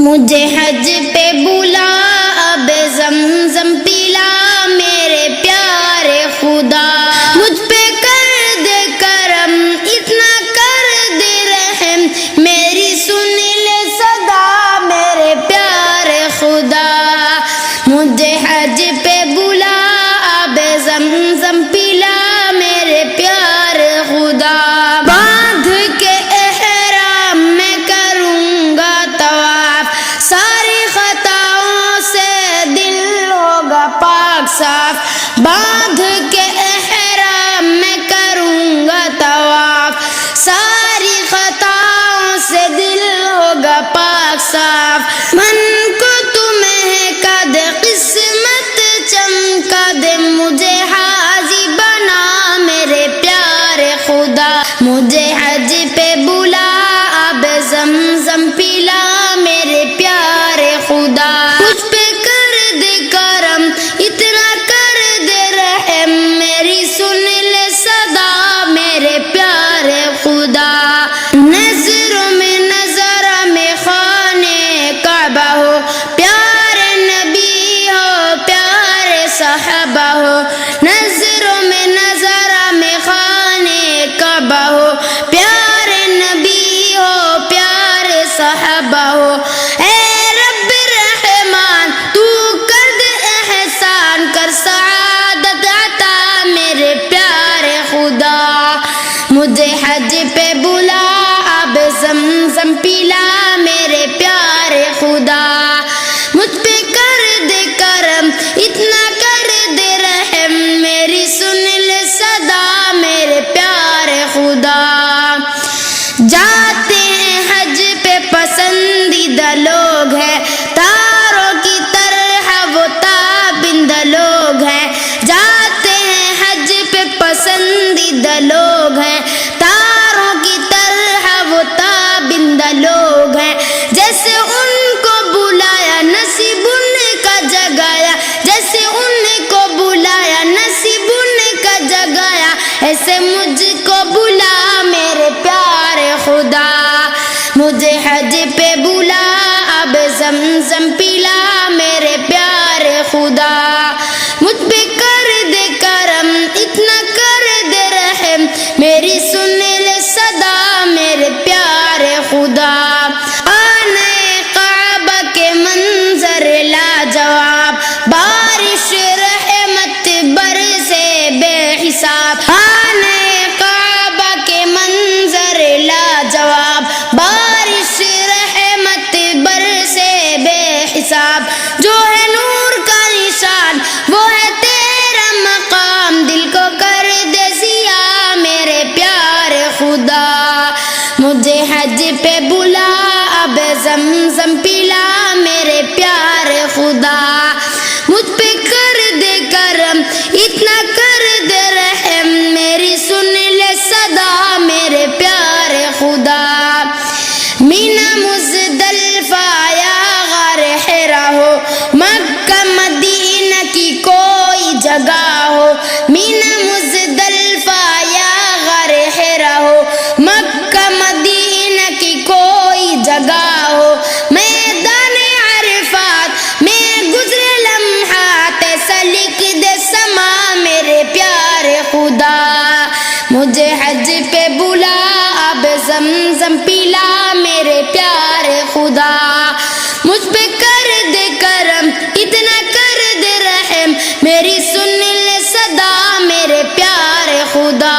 مجھے حج پہ بلا اب زمزم پلا میرے پیارے خدا، مجھ پہ کر دے کرم اتنا کر دے رحم، میری سن لے صدا میرے پیارے خدا۔ مجھے حج پہ بلا اب زمزم پلا میرے پیارے خدا، باندھ کے احرام میں کروں گا طواف، ساری خطاؤں سے دل ہوگا پاک صاف، باندھ کے احرام میں کروں گا طواف، ساری خطاؤں سے دل ہوگا پاک صاف۔ من کو تمہیں کا دے قسمت چمکا دے، مجھے حاضی بنا میرے پیارے خدا۔ مجھے حج پہ بلا اب زمزم پلا میرے پیارے خدا، مجھ پہ کر دے کرم اتنا کر دے رحم، میری سن لے صدا میرے پیارے خدا۔ نظروں میں نظر میں خانے کعبہ ہو، پیارے نبی ہو پیارے صحابہ ہو، نظروں میں نظر میں خانے کعبہ ہو، پیارے نبی ہو پیارے صحابہ ہو۔ اے رب رحمان تو کر دے احسان، کر سعادت عطا میرے پیارے خدا۔ مجھے حج پہ بلا اب زمزم پلا میرے پیارے خدا، مجھ پہ کر دے کرم اتنا کر دے رحم، میری سن لے صدا میرے پیارے خدا۔ جاتے ہیں حج پہ پسندیدہ لوگ ہیں، تاروں کی طرح وہ تابندہ لوگ ہیں، جاتے ہیں حج پہ پسندیدہ لوگ ہیں، تاروں کی طرح وہ تابندہ لوگ ہیں، جیسے ان کو بلایا نصیب ان کا جگایا، جیسے ان کو بلایا نصیب ان کا جگایا، ایسے مجھ کو بلا میرے پیارے خدا۔ مجھے حج پہ بلا اب زمزم پلا میرے پیارے خدا، مجھ پہ کر دے کرم اتنا کر دے رحم، میری سن لے صدا میرے پیارے خدا۔ آنے کعبہ کے منظر لاجواب، بارش رحمت برسے بے حساب، آنے کعبہ کے منظر لاجواب، بارش رحمت برسے بے حساب، جو ہے نور کا نشان وہ ہے تیرا مقام، دل کو کر دے ضیا میرے پیارے خدا۔ مجھے حج پہ بلا اب زمزم پلا میرے پیارے خدا، مجھ پہ کر دے کرم اتنا کر دے رحم، میری سن لے صدا میرے پیارے خدا۔ مینا مزدلفہ یا غار حرا ہو، مکہ مدینہ کی کوئی جگہ ہو، مینا مزدلفہ یا غار حرا ہو، مکہ مدینہ کی کوئی جگہ ہو، میدان عرفات میں گزرے لمحات، ایسا لکھ دے سما میرے پیارے خدا۔ مجھے حج پہ بلا اب زمزم پلا میرے پیارے خدا، مجھ پہ کر دے کرم اتنا کر دے رحم، میری سن لے صدا میرے پیارے خدا۔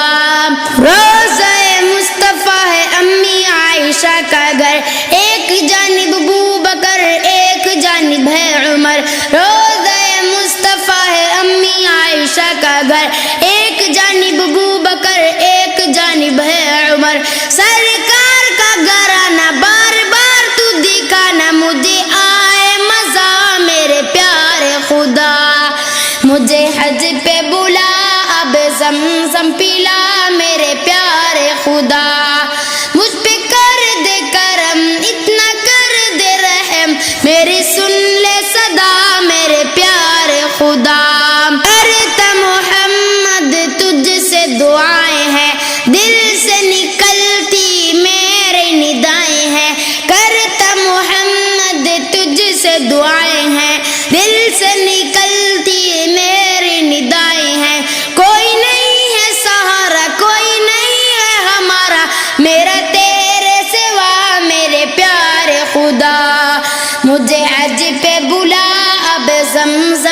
روضہ مصطفیٰ ہے امی عائشہ کا گھر، ایک جانب ابو بکر ایک جانب ہے عمر، روضہ مصطفیٰ ہے امی عائشہ کا گھر، ایک جانب ابو بکر ایک جانب ہے عمر، سرکار کا گھرانہ بار بار تو دکھانا، مجھے آئے مزہ میرے پیارے خدا۔ مجھے حج پہ بلا اب زمزم پلا میرے پیارے خدا، مجھ پہ کر دے کرم اتنا کر دے رحم، میری سن لے صدا میرے پیارے خدا۔ کرتا محمد تجھ سے دعائیں ہیں، دل سے نکلتی میں سے دعائیں ہیں، دل سے نکلتی میری ندائیں ہیں، کوئی نہیں ہے سہارا، کوئی نہیں ہے ہمارا، میرا تیرے سوا میرے پیارے خدا، مجھے حج پہ بلا اب زمزم